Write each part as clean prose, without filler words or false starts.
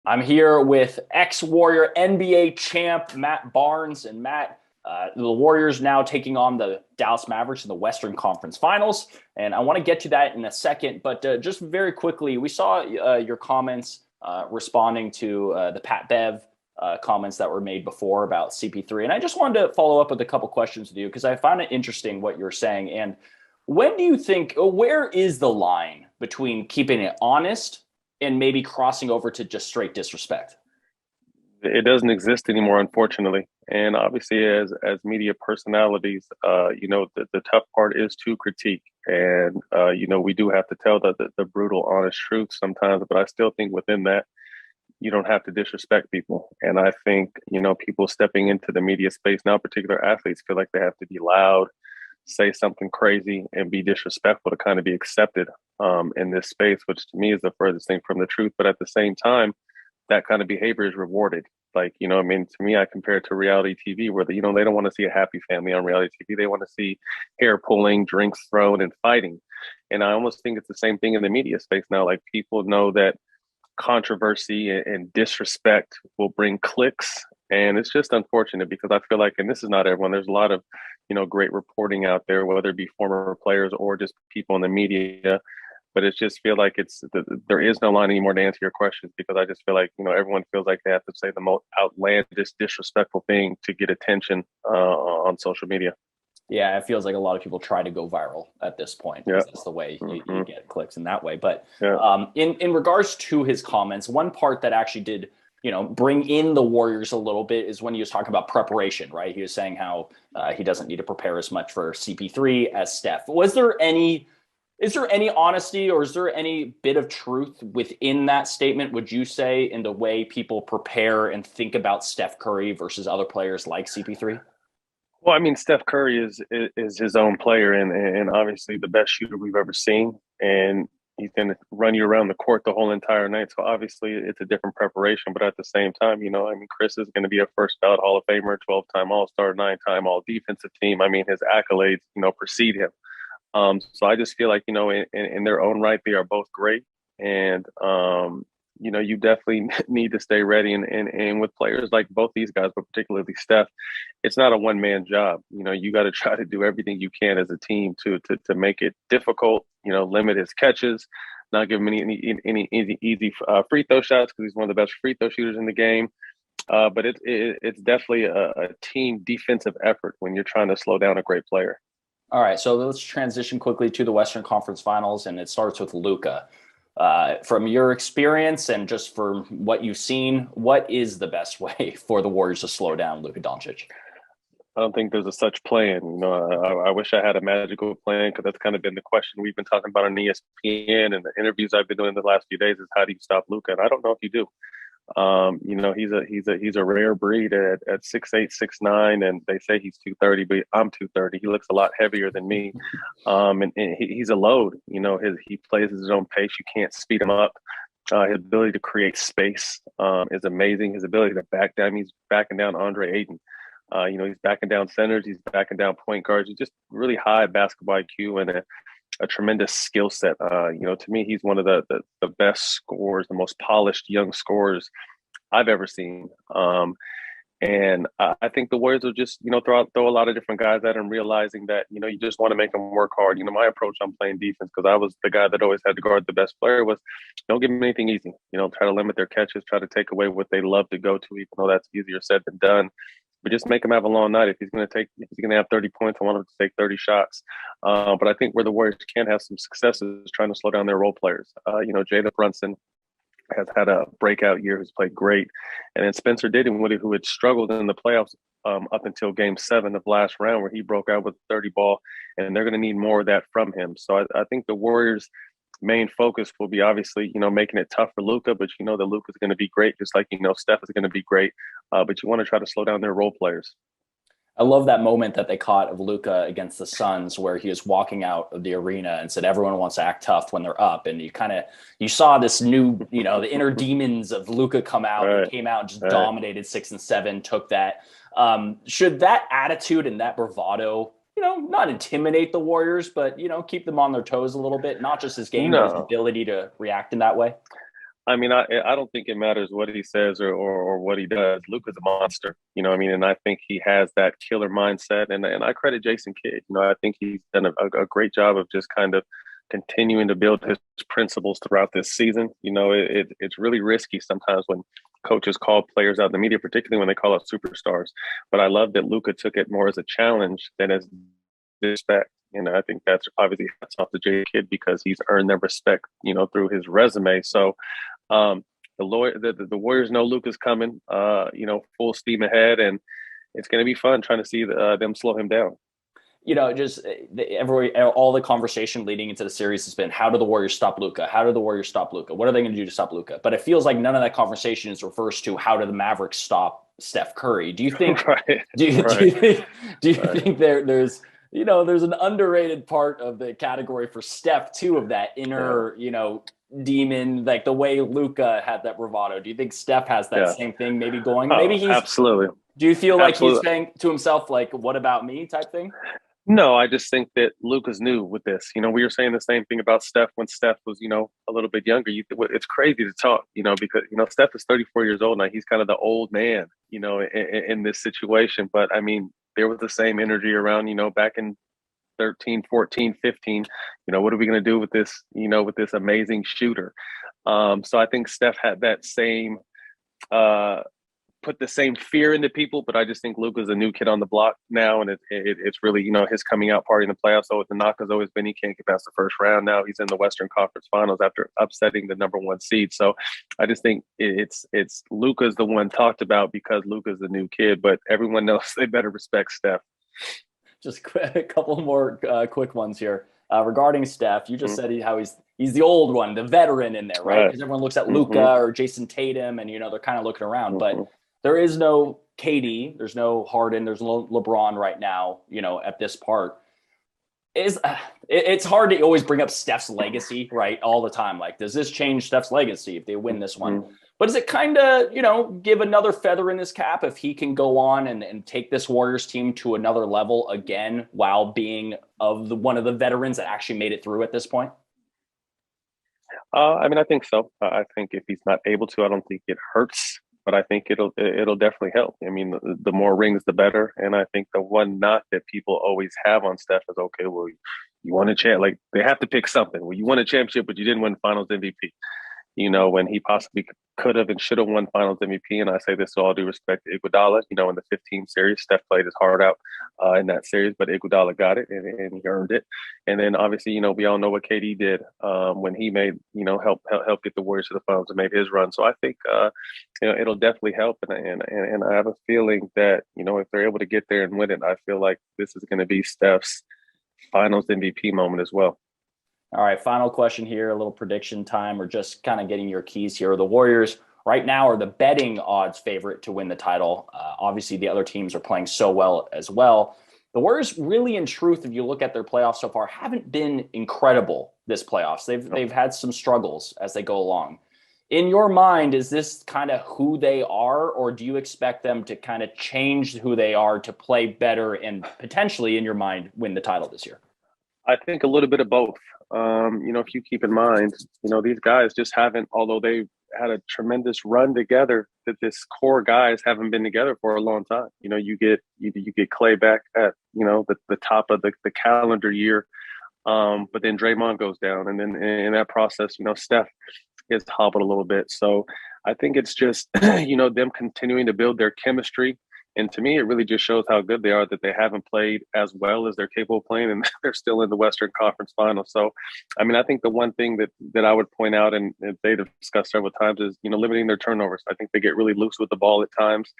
I'm here with ex-Warrior NBA champ Matt Barnes. And Matt, the Warriors now taking on the Dallas Mavericks in the Western Conference Finals. And I want to get to that in a second. But just very quickly, we saw your comments responding to the Pat Bev comments that were made before about CP3. And I just wanted to follow up with a couple questions with you because I found it interesting what you're saying. And when do you think, where is the line between keeping it honest and maybe crossing over to just straight disrespect? It doesn't exist anymore, unfortunately. And obviously, as media personalities, the tough part is to critique, and we do have to tell the brutal, honest truth sometimes. But I still think within that, you don't have to disrespect people. And I think people stepping into the media space now, particular athletes, feel like they have to be loud, say something crazy, and be disrespectful to kind of be accepted in this space, which to me is the furthest thing from the truth. But at the same time, that kind of behavior is rewarded. Like, I mean, to me, I compare it to reality TV where, they don't want to see a happy family on reality TV. They want to see hair pulling, drinks thrown, and fighting. And I almost think it's the same thing in the media space now. Like, people know that controversy and disrespect will bring clicks. And it's just unfortunate because I feel like, and this is not everyone, there's a lot of, great reporting out there, whether it be former players or just people in the media. But it just feel like there is no line anymore to answer your questions because I just feel like, everyone feels like they have to say the most outlandish, disrespectful thing to get attention on social media. Yeah, it feels like a lot of people try to go viral at this point. Yeah. That's the way you Mm-hmm. get clicks in that way. But Yeah. in regards to his comments, one part that actually did, bring in the Warriors a little bit is when he was talking about preparation, right? He was saying how he doesn't need to prepare as much for CP3 as Steph. Is there any honesty or is there any bit of truth within that statement, would you say, in the way people prepare and think about Steph Curry versus other players like CP3? Well, I mean, Steph Curry is his own player and obviously the best shooter we've ever seen. And he's going to run you around the court the whole entire night. So obviously it's a different preparation. But at the same time, I mean, Chris is going to be a first ballot Hall of Famer, 12-time All-Star, 9-time All Defensive Team. I mean, his accolades, precede him. So I just feel like, in their own right, they are both great. And, you definitely need to stay ready. And with players like both these guys, but particularly Steph, it's not a one-man job. You got to try to do everything you can as a team to make it difficult, limit his catches, not give him any easy free throw shots because he's one of the best free throw shooters in the game. But it's definitely a team defensive effort when you're trying to slow down a great player. All right, so let's transition quickly to the Western Conference Finals, and it starts with Luka. From your experience and just for what you've seen, what is the best way for the Warriors to slow down Luka Doncic? I don't think there's a such plan. I wish I had a magical plan because that's kind of been the question we've been talking about on ESPN and the interviews I've been doing the last few days is how do you stop Luka? And I don't know if you do. He's a rare breed at 6'8", 6'9", and they say he's 230, but I'm 230. He looks a lot heavier than me. And he's a load. He plays at his own pace. You can't speed him up. His ability to create space is amazing. His ability to back down. He's backing down Andre Ayton. He's backing down centers. He's backing down point guards. He's just really high basketball IQ and a tremendous skill set. To me, he's one of the best scorers, the most polished young scorers I've ever seen. And I think the Warriors will just, throw a lot of different guys at him, realizing that, you just want to make them work hard. My approach on playing defense, because I was the guy that always had to guard the best player, was don't give them anything easy. Try to limit their catches, try to take away what they love to go to, even though that's easier said than done. But just make him have a long night. If he's going to have 30 points, I want him to take 30 shots. But I think where the Warriors can have some success is trying to slow down their role players. Jalen Brunson has had a breakout year, who's played great. And then Spencer Dinwiddie, who had struggled in the playoffs up until game 7 of last round, where he broke out with a 30 ball. And they're going to need more of that from him. So I think the Warriors' main focus will be obviously, making it tough for Luka, but that Luka is going to be great, just like, Steph is going to be great. But you want to try to slow down their role players. I love that moment that they caught of Luka against the Suns, where he was walking out of the arena and said, everyone wants to act tough when they're up. And you saw this new, the inner demons of Luka come out. Right. And came out and just dominated 6 and 7, took that. Should that attitude and that bravado, not intimidate the Warriors, but, keep them on their toes a little bit, not just his game, but his ability to react in that way? I mean, I don't think it matters what he says or what he does. Luka's a monster, you know what I mean? And I think he has that killer mindset. And I credit Jason Kidd. You know, I think he's done a great job of just kind of continuing to build his principles throughout this season. You know, it's really risky sometimes when coaches call players out in the media, particularly when they call out superstars. But I love that Luka took it more as a challenge than as respect. And I think that's obviously hats off to Jay Kidd because he's earned their respect, you know, through his resume. So the Warriors know Luka's coming, you know, full steam ahead, and it's going to be fun trying to see them slow him down. You know, just all the conversation leading into the series has been, how do the Warriors stop Luka? How do the Warriors stop Luka? What are they going to do to stop Luka? But it feels like none of that conversation is reversed to, how do the Mavericks stop Steph Curry? Do you think? Right. Do you, Right. do you think? Do you Right. think there's there's an underrated part of the category for Steph too, of that inner demon, like the way Luka had that bravado. Do you think Steph has that Yeah. same thing maybe going? Maybe Oh, he's. absolutely. Do you feel like he's Absolutely. saying to himself, like, "What about me?" type thing? No, I just think that Luka's new with this. You know, we were saying the same thing about Steph when Steph was, you know, a little bit younger. It's crazy to talk, you know, because, you know, Steph is 34 years old now. He's kind of the old man, you know, in this situation. But I mean, there was the same energy around, you know, back in 13, 14, 15. You know, what are we going to do with this, you know, with this amazing shooter? So I think Steph had that same uh put the same fear into people, but I just think Luka's a new kid on the block now, and it's really, you know, his coming out party in the playoffs. So the knock has always been he can't get past the first round. Now he's in the Western Conference Finals after upsetting the number one seed. So I just think it's Luka's the one talked about because Luka's the new kid, but everyone knows they better respect Steph. Just a couple more quick ones here regarding Steph. You just Mm-hmm. said how he's the old one, the veteran in there, right? Right. Because everyone looks at Mm-hmm. Luka or Jason Tatum, and they're kind of looking around. Mm-hmm. But there is no KD, there's no Harden, there's no LeBron right now. At this part, it's hard to always bring up Steph's legacy, right? All the time. Like, does this change Steph's legacy if they win this one? Mm-hmm. But does it kind of, give another feather in his cap if he can go on and take this Warriors team to another level again while being one of the veterans that actually made it through at this point? I mean, I think so. I think if he's not able to, I don't think it hurts, but I think it'll definitely help. I mean, the more rings, the better. And I think the one knock that people always have on Steph is, okay, well, you won a champ. Like, they have to pick something. Well, you won a championship, but you didn't win Finals MVP. You know, when he possibly could have and should have won Finals MVP. And I say this with all due respect to Iguodala. You know, in the 15 series, Steph played his heart out in that series, but Iguodala got it and he earned it. And then obviously, you know, we all know what KD did when he made, you know, help get the Warriors to the finals and made his run. So I think, you know, it'll definitely help. And I have a feeling that, you know, if they're able to get there and win it, I feel like this is going to be Steph's Finals MVP moment as well. All right, final question here, a little prediction time, or just kind of getting your keys here. The Warriors right now are the betting odds favorite to win the title. Obviously, the other teams are playing so well as well. The Warriors, really, in truth, if you look at their playoffs so far, haven't been incredible this playoffs. They've had some struggles as they go along. In your mind, is this kind of who they are, or do you expect them to kind of change who they are to play better and potentially, in your mind, win the title this year? I think a little bit of both. You know, if you keep in mind, you know, these guys just haven't, although they had a tremendous run together, that this core guys haven't been together for a long time. You know, you get Clay back at, you know, the top of the calendar year. But then Draymond goes down. And then in that process, you know, Steph is hobbled a little bit. So I think it's just, you know, them continuing to build their chemistry. And to me, it really just shows how good they are that they haven't played as well as they're capable of playing, and they're still in the Western Conference Finals. So, I mean, I think the one thing that I would point out, and they've discussed several times, is, you know, limiting their turnovers. I think they get really loose with the ball at times,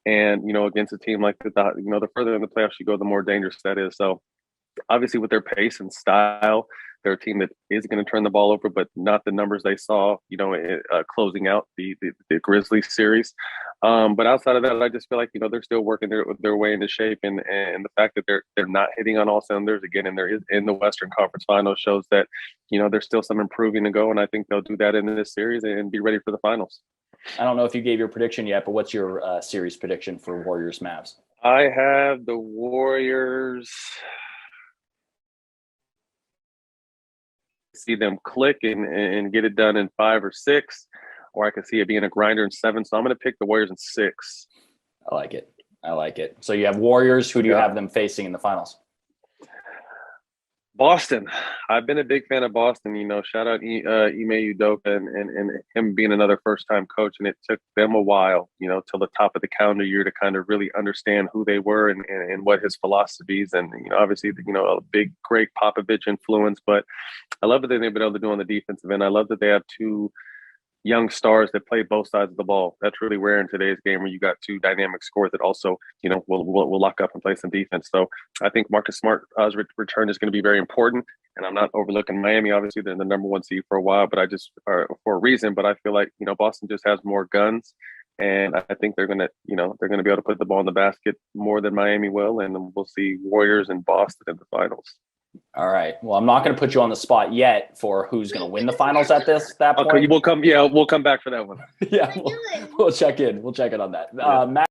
and, you know, against a team like the further in the playoffs you go, the more dangerous that is. So, obviously, with their pace and style, they're a team that is going to turn the ball over, but not the numbers they saw, you know, closing out the Grizzlies series. But outside of that, I just feel like, you know, they're still working their way into shape, and the fact that they're not hitting on all cylinders again, and they're in the Western Conference Finals shows that, you know, there's still some improving to go, and I think they'll do that in this series and be ready for the finals. I don't know if you gave your prediction yet, but what's your series prediction for Warriors Mavs? I have the Warriors. See them click and get it done in 5 or 6. or I could see it being a grinder in 7. So I'm going to pick the Warriors in 6. I like it. I like it. So you have Warriors. Who do you have them facing in the finals? Boston. I've been a big fan of Boston. You know, shout out Ime Udoka and him being another first-time coach. And it took them a while, you know, till the top of the calendar year to kind of really understand who they were and what his philosophies. And, you know, obviously, you know, a big, great Popovich influence. But I love what they've been able to do on the defensive end. I love that they have 2 young stars that play both sides of the ball. That's really rare in today's game where you got 2 dynamic scores that also, you know, will lock up and play some defense. So I think Marcus Smart's return is going to be very important. And I'm not overlooking Miami. Obviously, they're the number 1 seed for a while, but for a reason. But I feel like, you know, Boston just has more guns. And I think they're going to be able to put the ball in the basket more than Miami will. And we'll see Warriors and Boston in the finals. All right. Well, I'm not going to put you on the spot yet for who's going to win the finals at that point. Okay, we'll come back for that one. Yeah, we'll check in. We'll check in on that. Matt.